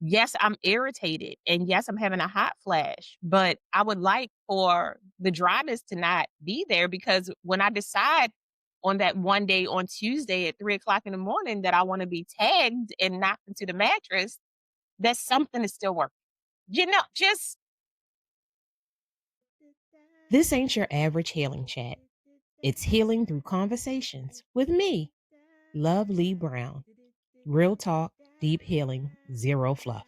yes, I'm irritated, and yes, I'm having a hot flash, but I would like for the dryness to not be there because when I decide on that one day on Tuesday at 3 o'clock in the morning that I want to be tagged and knocked into the mattress, that something is still working. Just this ain't your average healing chat. It's healing through conversations with me, Lovely Brown. Real talk, deep healing, zero fluff.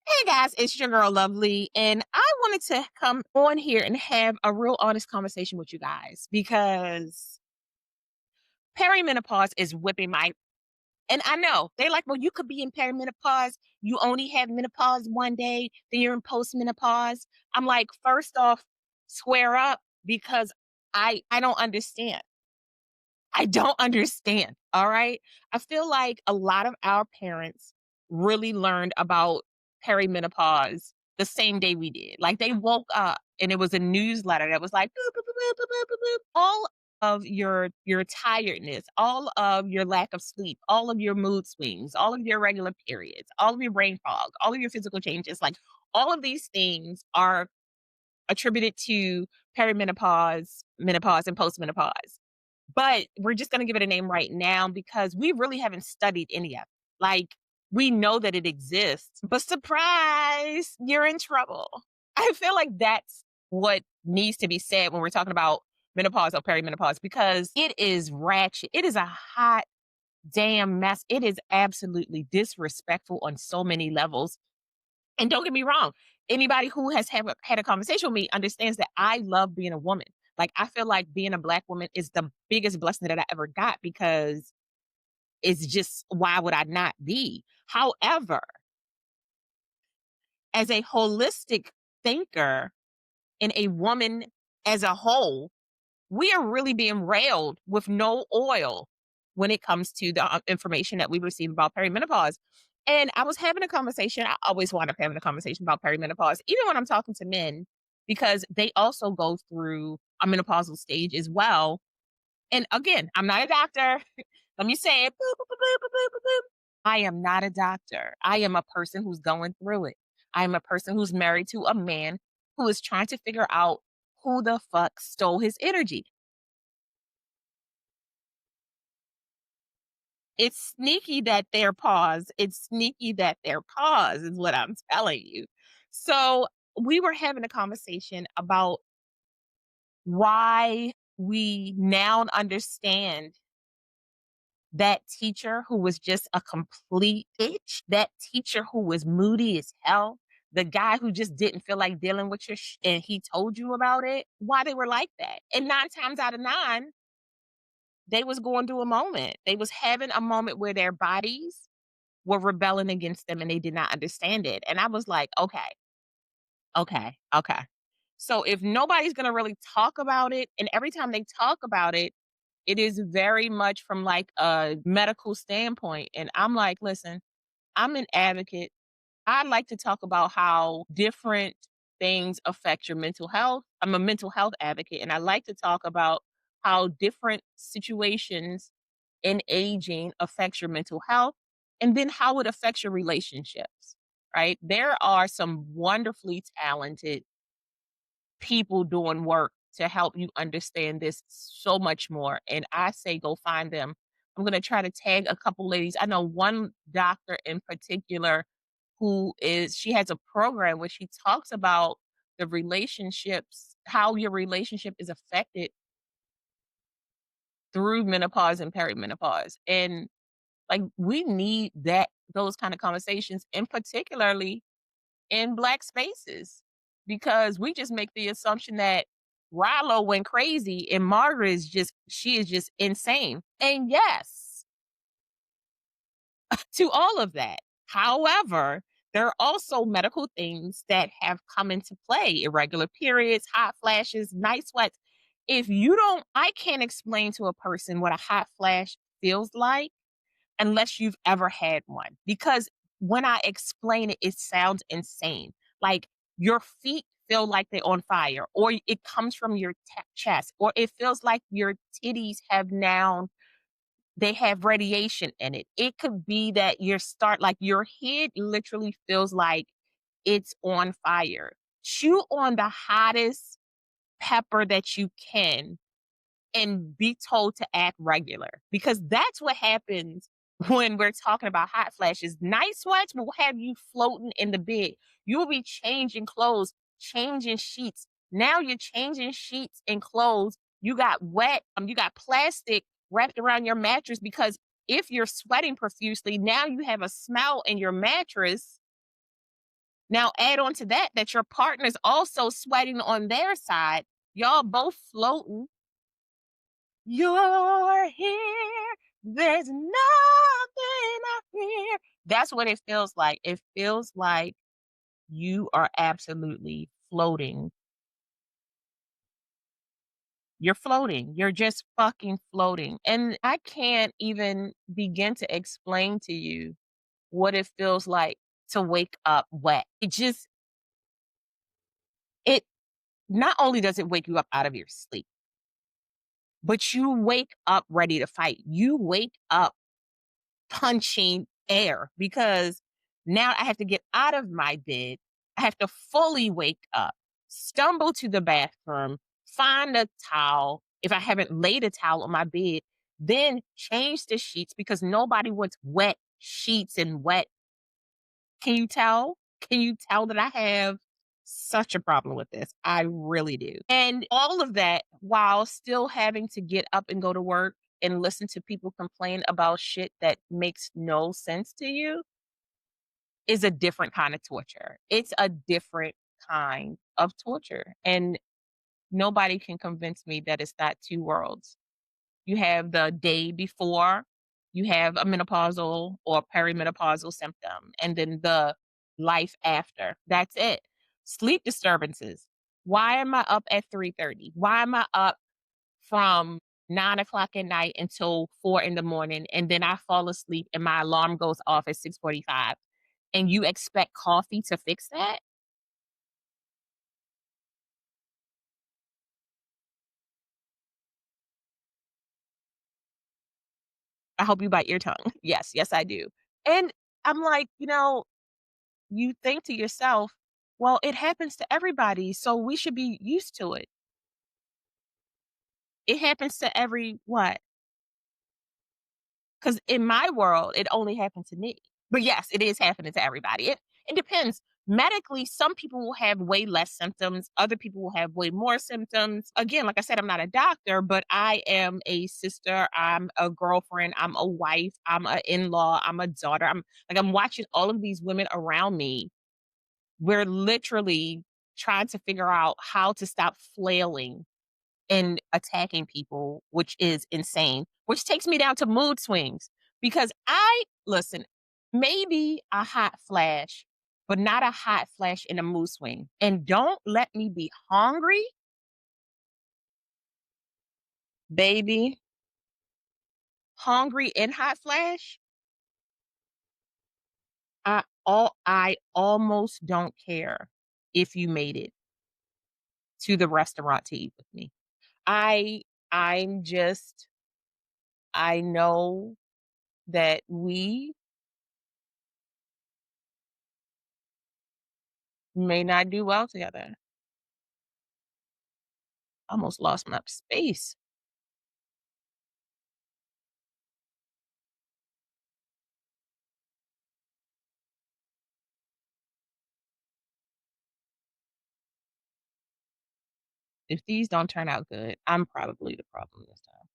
Hey guys, it's your girl Lovely, and I wanted to come on here and have a real honest conversation with you guys because perimenopause is whipping my. And I know they like, well, you could be in perimenopause. You only have menopause one day, then you're in postmenopause. I'm like, first off, square up because I don't understand. I don't understand. All right. I feel like a lot of our parents really learned about perimenopause the same day we did. Like they woke up and it was a newsletter that was like boop, boop, boop, boop, boop, boop, boop. All of your tiredness, all of your lack of sleep, all of your mood swings, all of your regular periods, all of your brain fog, all of your physical changes, like all of these things are attributed to perimenopause, menopause, and postmenopause. But we're just gonna give it a name right now because we really haven't studied any of it. Like, we know that it exists, but surprise, you're in trouble. I feel like that's what needs to be said when we're talking about menopause or perimenopause because it is ratchet. It is a hot damn mess. It is absolutely disrespectful on so many levels. And don't get me wrong, anybody who has had a conversation with me understands that I love being a woman. Like, I feel like being a Black woman is the biggest blessing that I ever got because it's just, why would I not be? However, as a holistic thinker and a woman as a whole, we are really being railed with no oil when it comes to the information that we receive about perimenopause. And I was having a conversation. I always wind up having a conversation about perimenopause, even when I'm talking to men, because they also go through a menopausal stage as well. And again, I'm not a doctor. Let me say it. Boop, boop, boop, boop, boop, boop, boop. I am not a doctor. I am a person who's going through it. I am a person who's married to a man who is trying to figure out who the fuck stole his energy. It's sneaky that they're paused. It's sneaky that they're paused is what I'm telling you. So, we were having a conversation about why we now understand that teacher who was just a complete bitch, that teacher who was moody as hell, the guy who just didn't feel like dealing with your and he told you about it, why they were like that. And 9 times out of 9, they was going through a moment. They was having a moment where their bodies were rebelling against them and they did not understand it. And I was like, okay, okay, okay. So if nobody's going to really talk about it, and every time they talk about it, it is very much from like a medical standpoint. And I'm like, listen, I'm an advocate. I like to talk about how different things affect your mental health. I'm a mental health advocate, and I like to talk about how different situations in aging affects your mental health and then how it affects your relationships, right? There are some wonderfully talented people doing work to help you understand this so much more. And I say go find them. I'm going to try to tag a couple ladies. I know one doctor in particular she has a program where she talks about the relationships, how your relationship is affected through menopause and perimenopause. And like we need those kind of conversations, and particularly in Black spaces, because we just make the assumption that Rilo went crazy and Margaret she is just insane. And yes, to all of that. However, there are also medical things that have come into play: irregular periods, hot flashes, night sweats. If you don't, I can't explain to a person what a hot flash feels like unless you've ever had one. Because when I explain it, it sounds insane. Like your feet feel like they're on fire, or it comes from your chest, or it feels like your titties have now They have radiation in it. It could be that your head literally feels like it's on fire. Chew on the hottest pepper that you can and be told to act regular, because that's what happens when we're talking about hot flashes. Night sweats will have you floating in the bed. You'll be changing clothes, changing sheets. Now you're changing sheets and clothes. You got plastic wrapped around your mattress because if you're sweating profusely, now you have a smell in your mattress. Now add on to that that your partner's also sweating on their side. Y'all both floating. You're here. There's nothing I fear. That's what it feels like. It feels like you are absolutely floating. You're floating. You're just fucking floating. And I can't even begin to explain to you what it feels like to wake up wet. It not only does it wake you up out of your sleep, but you wake up ready to fight. You wake up punching air because now I have to get out of my bed. I have to fully wake up, stumble to the bathroom, find a towel. If I haven't laid a towel on my bed, then change the sheets because nobody wants wet sheets and wet. Can you tell? Can you tell that I have such a problem with this? I really do. And all of that while still having to get up and go to work and listen to people complain about shit that makes no sense to you is a different kind of torture. It's a different kind of torture. And nobody can convince me that it's not two worlds. You have the day before, you have a menopausal or perimenopausal symptom, and then the life after. That's it. Sleep disturbances. Why am I up at 3:30? Why am I up from 9 o'clock at night until 4 in the morning, and then I fall asleep and my alarm goes off at 6:45? And you expect coffee to fix that? I hope you bite your tongue. Yes, yes, I do. And I'm like, you think to yourself, well, it happens to everybody, so we should be used to it. It happens to every what? Because in my world, it only happened to me. But yes, it is happening to everybody. It depends. Medically, some people will have way less symptoms. Other people will have way more symptoms. Again, like I said, I'm not a doctor, but I am a sister. I'm a girlfriend. I'm a wife. I'm an in-law. I'm a daughter. I'm watching all of these women around me. We're literally trying to figure out how to stop flailing and attacking people, which is insane, which takes me down to mood swings because listen, maybe a hot flash, but not a hot flash in a mood swing. And don't let me be hungry, baby, hungry in hot flash. I almost don't care if you made it to the restaurant to eat with me. I I'm just I know that we may not do well together. Almost lost my space. If these don't turn out good, I'm probably the problem this time.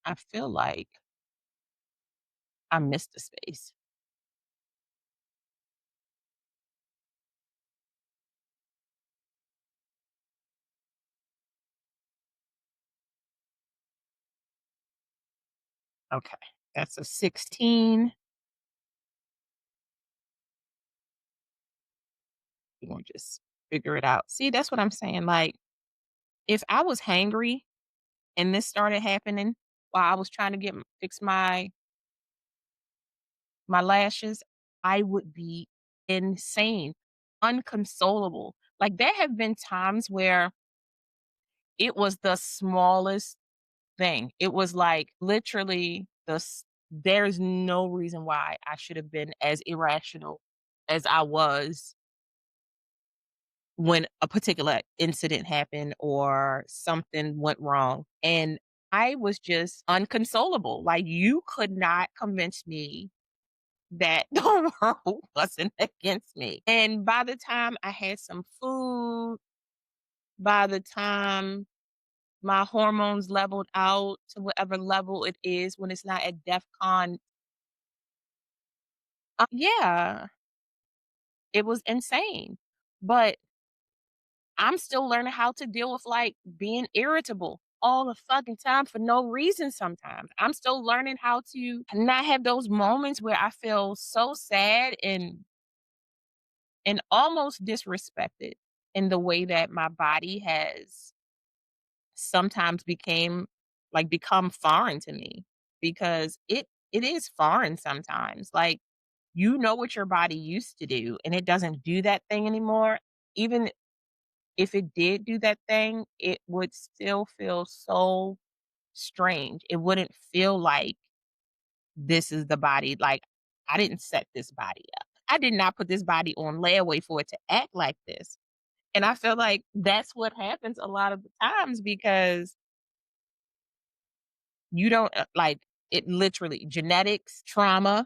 I feel like I missed the space. Okay. That's a 16. We're gonna just figure it out. See, that's what I'm saying. Like, if I was hangry and this started happening while I was trying to fix my lashes, I would be insane, unconsolable. Like there have been times where it was the smallest thing. It was like literally there's no reason why I should have been as irrational as I was when a particular incident happened or something went wrong. And I was just unconsolable. Like, you could not convince me that the world wasn't against me. And by the time I had some food, by the time my hormones leveled out to whatever level it is when it's not at DEFCON, yeah, it was insane. But I'm still learning how to deal with, like, being irritable all the fucking time for no reason sometimes. I'm still learning how to not have those moments where I feel so sad and almost disrespected in the way that my body has sometimes become foreign to me, because it is foreign sometimes. Like, you know what your body used to do, and it doesn't do that thing anymore. Even if it did do that thing, it would still feel so strange. It wouldn't feel like this is the body. Like, I didn't set this body up. I did not put this body on layaway for it to act like this. And I feel like that's what happens a lot of the times, because you don't like, it literally genetics, trauma,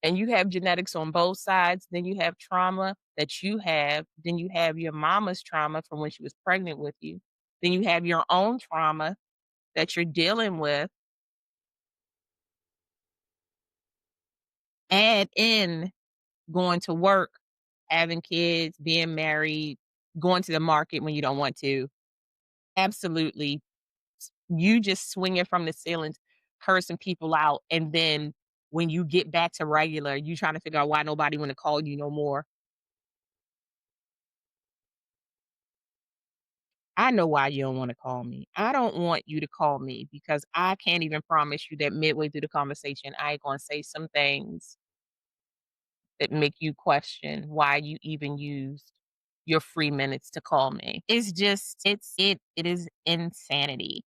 and you have genetics on both sides. Then you have trauma that you have. Then you have your mama's trauma from when she was pregnant with you. Then you have your own trauma that you're dealing with. Add in going to work, having kids, being married, going to the market when you don't want to. Absolutely. You just swinging from the ceilings, cursing people out. And then when you get back to regular, you trying to figure out why nobody want to call you no more. I know why you don't want to call me. I don't want you to call me because I can't even promise you that midway through the conversation, I ain't going to say some things that make you question why you even used your free minutes to call me. It's just, it is insanity.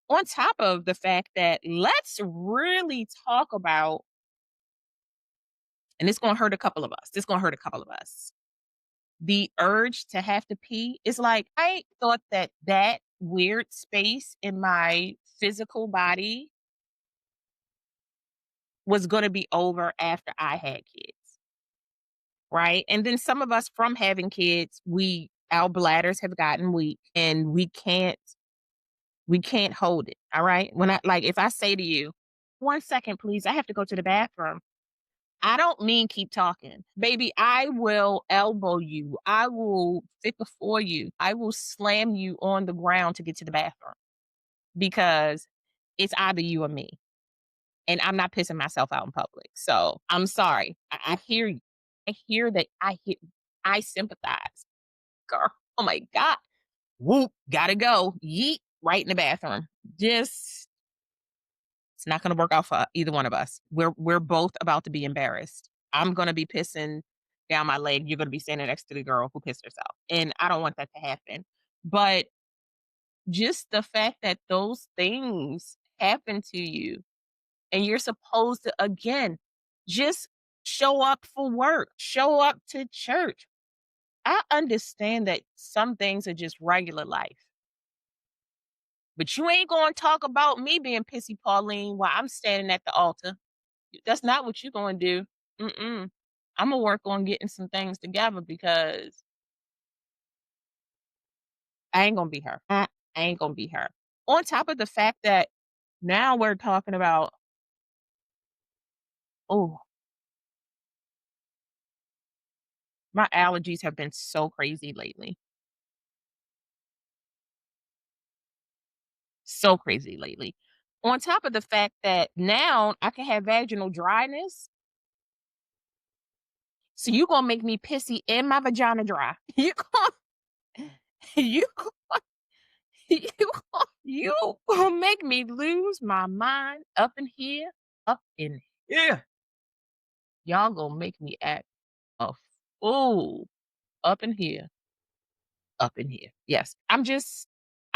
On top of the fact that, let's really talk about, and it's going to hurt a couple of us. It's going to hurt a couple of us. The urge to have to pee is like, I thought that that weird space in my physical body was going to be over after I had kids, right? And then some of us from having kids, our bladders have gotten weak and we can't hold it. All right. When I like, if I say to you, 1 second, please, I have to go to the bathroom. I don't mean keep talking. Baby, I will elbow you. I will fit before you. I will slam you on the ground to get to the bathroom, because it's either you or me. And I'm not pissing myself out in public. So I'm sorry. I hear you. I hear that. I sympathize. Girl, oh my God. Whoop, gotta go. Yeet, right in the bathroom. Just, it's not gonna work out for either one of us. We're both about to be embarrassed. I'm gonna be pissing down my leg. You're gonna be standing next to the girl who pissed herself. And I don't want that to happen. But just the fact that those things happen to you, and you're supposed to, again, just show up for work, show up to church. I understand that some things are just regular life. But you ain't gonna talk about me being pissy Pauline while I'm standing at the altar. That's not what you gonna do. Mm-mm. Imma work on getting some things together, because I ain't gonna be her. I ain't gonna be her. On top of the fact that now we're talking about, oh, my allergies have been so crazy lately. So crazy lately. On top of the fact that now I can have vaginal dryness, so you gonna make me pissy and my vagina dry. You gon you you gonna make me lose my mind up in here, up in here. Y'all gonna make me act a fool up in here, up in here. Yes, I'm just,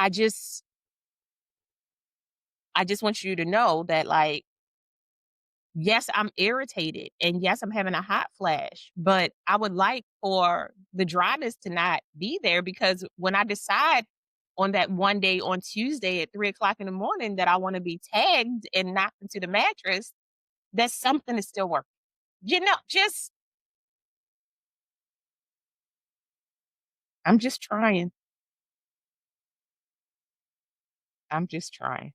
I just I just want you to know that, like, yes, I'm irritated, and yes, I'm having a hot flash, but I would like for the dryness to not be there, because when I decide on that one day on Tuesday at 3 o'clock in the morning that I want to be tagged and knocked into the mattress, that something is still working. Just I'm just trying. I'm just trying.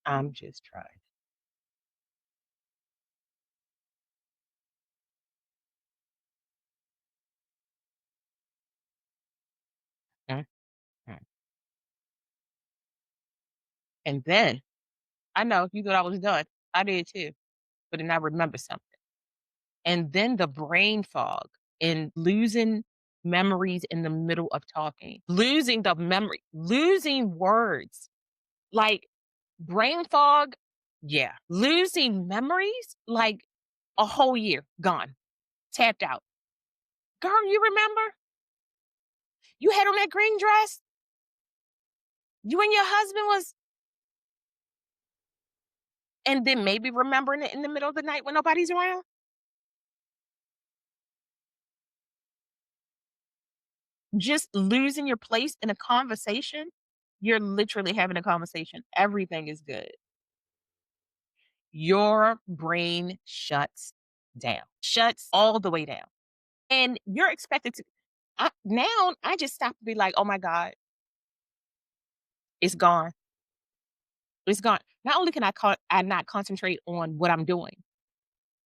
I'm just trying. Mm, mm. And then I know you thought I was done. I did too. But then I remember something. And then the brain fog and losing memories in the middle of talking, losing the memory, losing words, like brain fog. Yeah. Losing memories, like a whole year gone, tapped out. Girl, you remember? You had on that green dress? You and your husband was, and then maybe remembering it in the middle of the night when nobody's around? Just losing your place in a conversation, you're literally having a conversation. Everything is good. Your brain shuts all the way down. And you're expected to, now I just stop to be like, oh my God, it's gone. It's gone. Not only can I not concentrate on what I'm doing,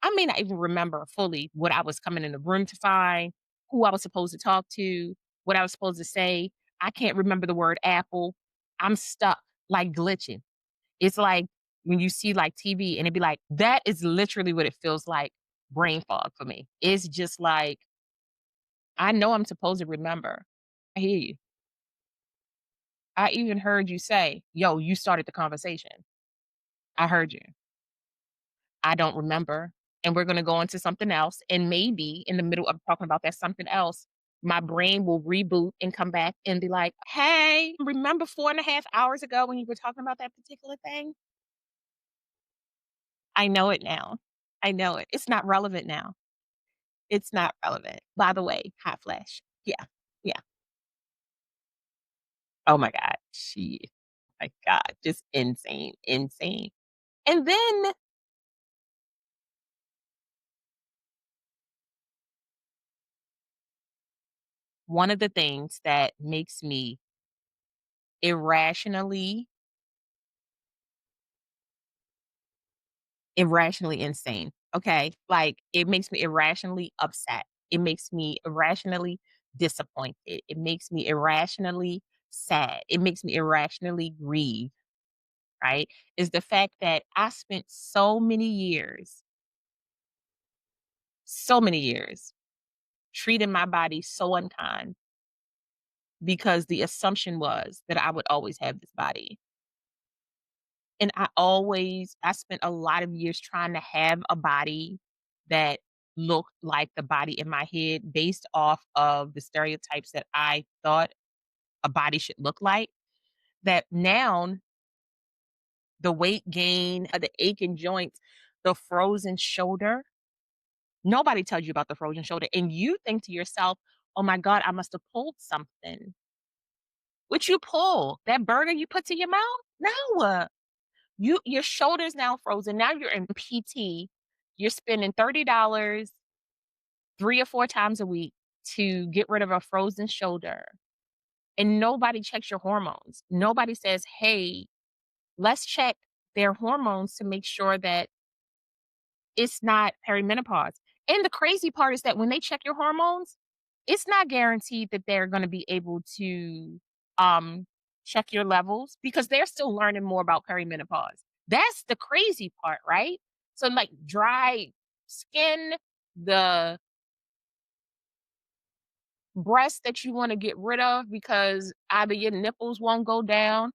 I may not even remember fully what I was coming in the room to find, who I was supposed to talk to, what I was supposed to say. I can't remember the word apple. I'm stuck, like glitching. It's like when you see like TV and it'd be like, that is literally what it feels like, brain fog for me. It's just like, I know I'm supposed to remember. I hear you. I even heard you say, yo, you started the conversation. I heard you. I don't remember. And we're going to go into something else. And maybe in the middle of talking about that something else, my brain will reboot and come back and be like, hey, remember 4.5 hours ago when you were talking about that particular thing? I know it now. I know it. It's not relevant now. It's not relevant. By the way, hot flash. Yeah. Yeah. Oh my God. My God. Just insane. Insane. And then one of the things that makes me irrationally irrationally insane, okay? Like, it makes me irrationally upset. It makes me irrationally disappointed. It makes me irrationally sad. It makes me irrationally grieve, right? Is the fact that I spent so many years treating my body so unkind because the assumption was that I would always have this body. And I spent a lot of years trying to have a body that looked like the body in my head based off of the stereotypes that I thought a body should look like. That now the weight gain, the aching joints, the frozen shoulder, nobody tells you about the frozen shoulder. And you think to yourself, oh my God, I must have pulled something. What you pull? That burger you put to your mouth? No. Your shoulder's now frozen. Now you're in PT. You're spending $30 3 or 4 times a week to get rid of a frozen shoulder, and nobody checks your hormones. Nobody says, "Hey, let's check their hormones to make sure that it's not perimenopause." And the crazy part is that when they check your hormones, it's not guaranteed that they're gonna be able to, um, check your levels because they're still learning more about perimenopause. That's the crazy part, right? So, like, dry skin, the breast that you wanna get rid of because either your nipples won't go down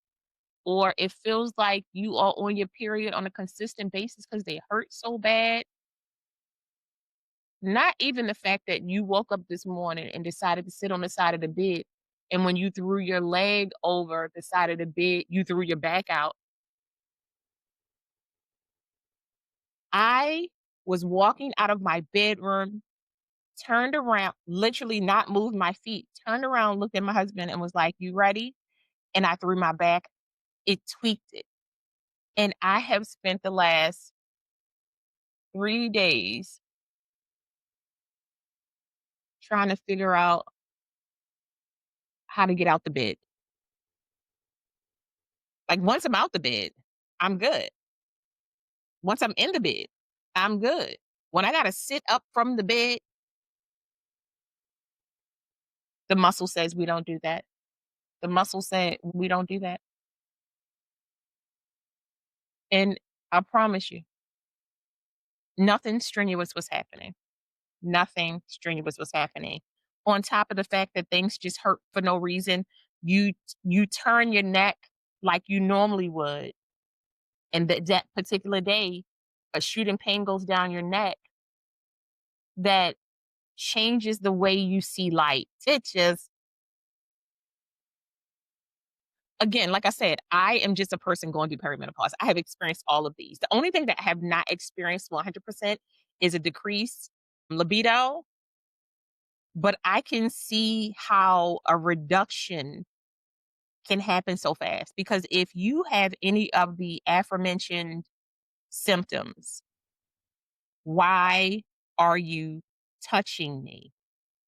or it feels like you are on your period on a consistent basis because they hurt so bad. Not even the fact that you woke up this morning and decided to sit on the side of the bed, and when you threw your leg over the side of the bed, you threw your back out. I was walking out of my bedroom, turned around, literally not moved my feet, turned around, looked at my husband, and was like, "You ready?" And I threw my back. It tweaked it. And I have spent the last 3 days trying to figure out how to get out the bed. Like, once I'm out the bed, I'm good. Once I'm in the bed, I'm good. When I gotta sit up from the bed, the muscle says we don't do that. The muscle said we don't do that. And I promise you, nothing strenuous was happening. Nothing strenuous was happening. On top of the fact that things just hurt for no reason, you turn your neck like you normally would, and that particular day, a shooting pain goes down your neck that changes the way you see light. It just again, like I said, I am just a person going through perimenopause. I have experienced all of these. The only thing that I have not experienced 100% is a decrease libido, but I can see how a reduction can happen so fast because if you have any of the aforementioned symptoms, why are you touching me?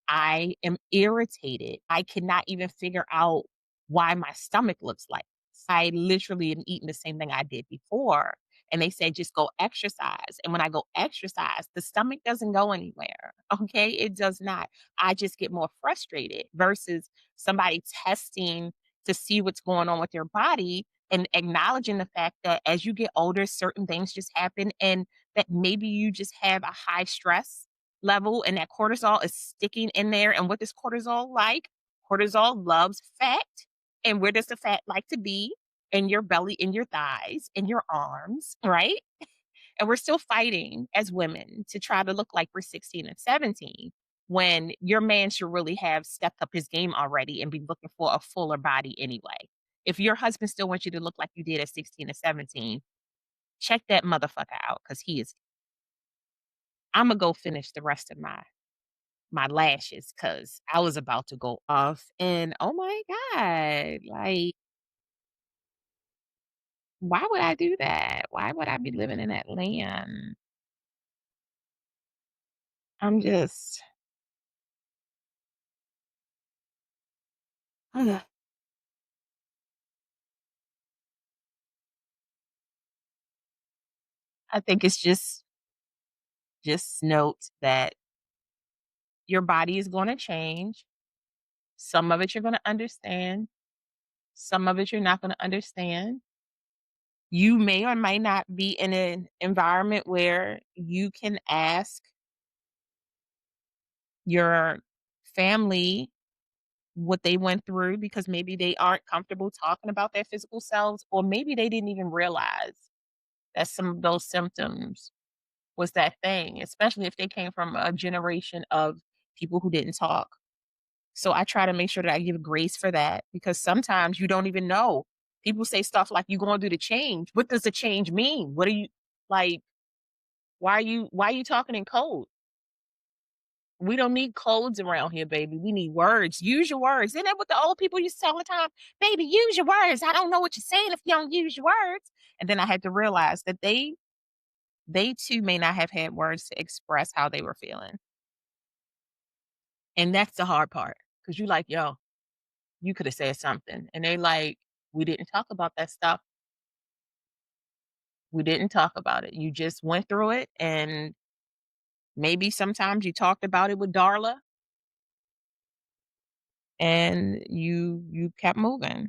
I am irritated. I cannot even figure out why my stomach looks like this. I literally am eating the same thing I did before. And they say just go exercise. And when I go exercise, the stomach doesn't go anywhere. Okay. It does not. I just get more frustrated versus somebody testing to see what's going on with your body and acknowledging the fact that as you get older, certain things just happen and that maybe you just have a high stress level and that cortisol is sticking in there. And what does cortisol like? Cortisol loves fat. And where does the fat like to be? In your belly, in your thighs, in your arms, right? And we're still fighting as women to try to look like we're 16 and 17 when your man should really have stepped up his game already and be looking for a fuller body anyway. If your husband still wants you to look like you did at 16 and 17, check that motherfucker out because he is. I'm gonna go finish the rest of my lashes because I was about to go off and oh my God, like, why would I do that? Why would I be living in that land? I'm just, I think it's just note that your body is going to change. Some of it you're going to understand. Some of it you're not going to understand. You may or may not be in an environment where you can ask your family what they went through because maybe they aren't comfortable talking about their physical selves, or maybe they didn't even realize that some of those symptoms was that thing, especially if they came from a generation of people who didn't talk. So I try to make sure that I give grace for that because sometimes you don't even know. People say stuff like you're going through the change. What does the change mean? What are you like? Why are you talking in code? We don't need codes around here, baby. We need words. Use your words. Isn't that what the old people used to say all the time? Baby, use your words. I don't know what you're saying if you don't use your words. And then I had to realize that they too may not have had words to express how they were feeling. And that's the hard part. Cause you like, yo, you could have said something. And they like, we didn't talk about that stuff. We didn't talk about it. You just went through it and maybe sometimes you talked about it with Darla and you kept moving.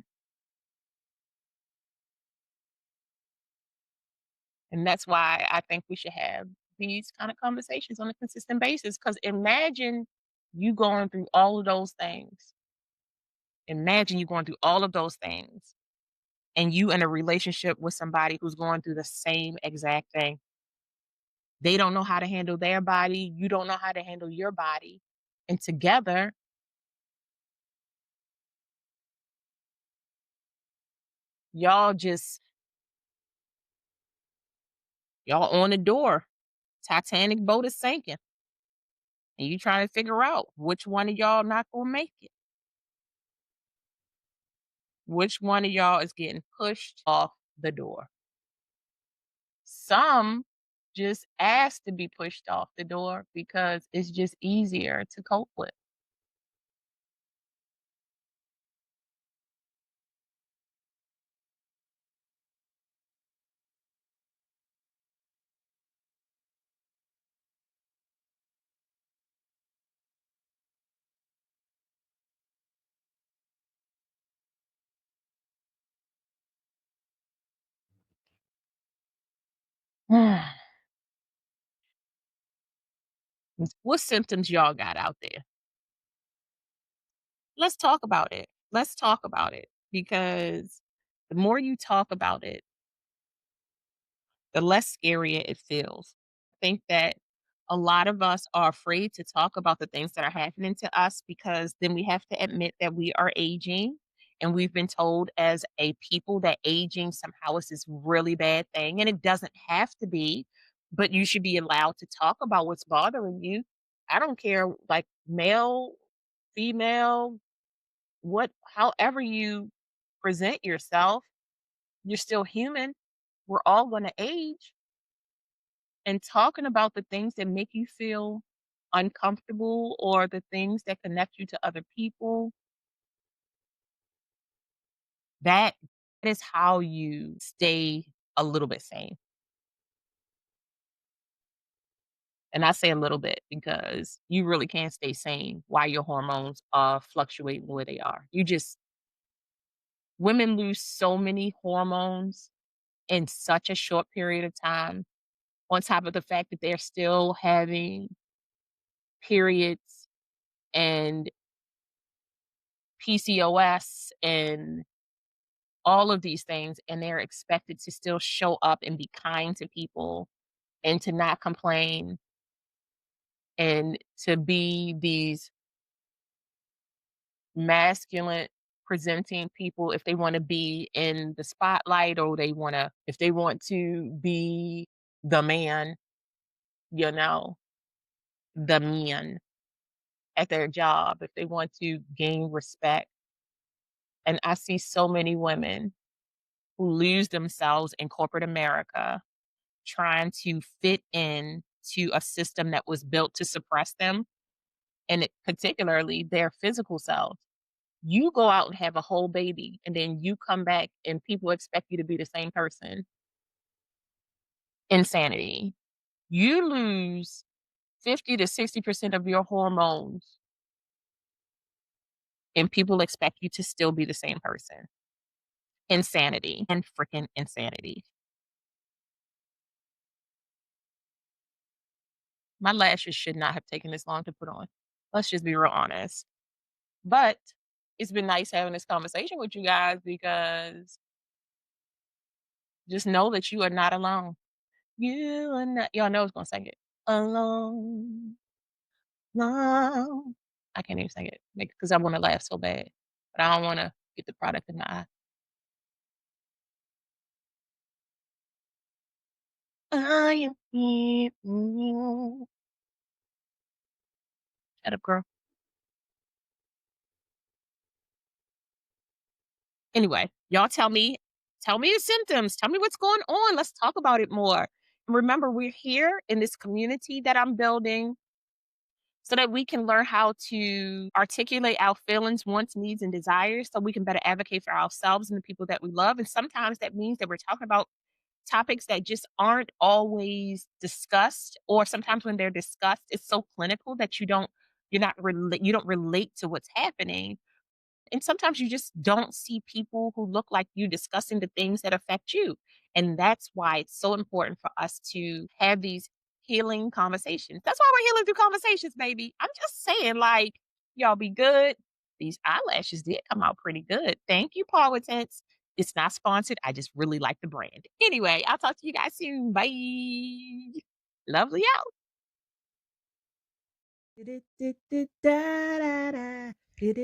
And that's why I think we should have these kind of conversations on a consistent basis. Because imagine you going through all of those things. Imagine you going through all of those things and you in a relationship with somebody who's going through the same exact thing. They don't know how to handle their body. You don't know how to handle your body. And together, y'all just, y'all on the door. Titanic boat is sinking. And you trying to figure out which one of y'all not gonna make it. Which one of y'all is getting pushed off the door. Some just ask to be pushed off the door because it's just easier to cope with. What symptoms y'all got out there? Let's talk about it. Let's talk about it because the more you talk about it, the less scarier it feels. Think that a lot of us are afraid to talk about the things that are happening to us because then we have to admit that we are aging. And we've been told as a people that aging somehow is this really bad thing. And it doesn't have to be, but you should be allowed to talk about what's bothering you. I don't care, like male, female, what, however you present yourself, you're still human. We're all going to age. And talking about the things that make you feel uncomfortable or the things that connect you to other people, that is how you stay a little bit sane. And I say a little bit because you really can't stay sane while your hormones are fluctuating the way they are. You just, women lose so many hormones in such a short period of time, on top of the fact that they're still having periods and PCOS and all of these things, and they're expected to still show up and be kind to people and to not complain and to be these masculine presenting people if they want to be in the spotlight or they want to, if they want to be the man, you know, the men at their job, if they want to gain respect. And I see so many women who lose themselves in corporate America trying to fit in to a system that was built to suppress them, and particularly their physical selves. You go out and have a whole baby, and then you come back and people expect you to be the same person. Insanity. You lose 50 to 60% of your hormones, and people expect you to still be the same person. Insanity and freaking insanity. My lashes should not have taken this long to put on. Let's just be real honest. But it's been nice having this conversation with you guys because just know that you are not alone. You are not, y'all know I was gonna sing it. Alone, alone. I can't even sing it because I want to laugh so bad, but I don't want to get the product in my eye. I am here. Shut up, girl. Anyway, y'all tell me the symptoms. Tell me what's going on. Let's talk about it more. Remember, we're here in this community that I'm building so that we can learn how to articulate our feelings, wants, needs, and desires so we can better advocate for ourselves and the people that we love. And sometimes that means that we're talking about topics that just aren't always discussed, or sometimes when they're discussed, it's so clinical that you don't relate to what's happening. And sometimes you just don't see people who look like you discussing the things that affect you. And that's why it's so important for us to have these healing conversations. That's why we're healing through conversations, baby. I'm just saying, like, y'all be good. These eyelashes did come out pretty good. Thank you, Paul Intense. It's not sponsored. I just really like the brand. Anyway, I'll talk to you guys soon. Bye. Lovely out.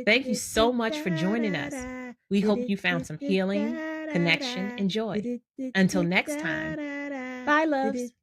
Thank you so much for joining us. We hope you found some healing, connection, and joy. Until next time, bye, loves.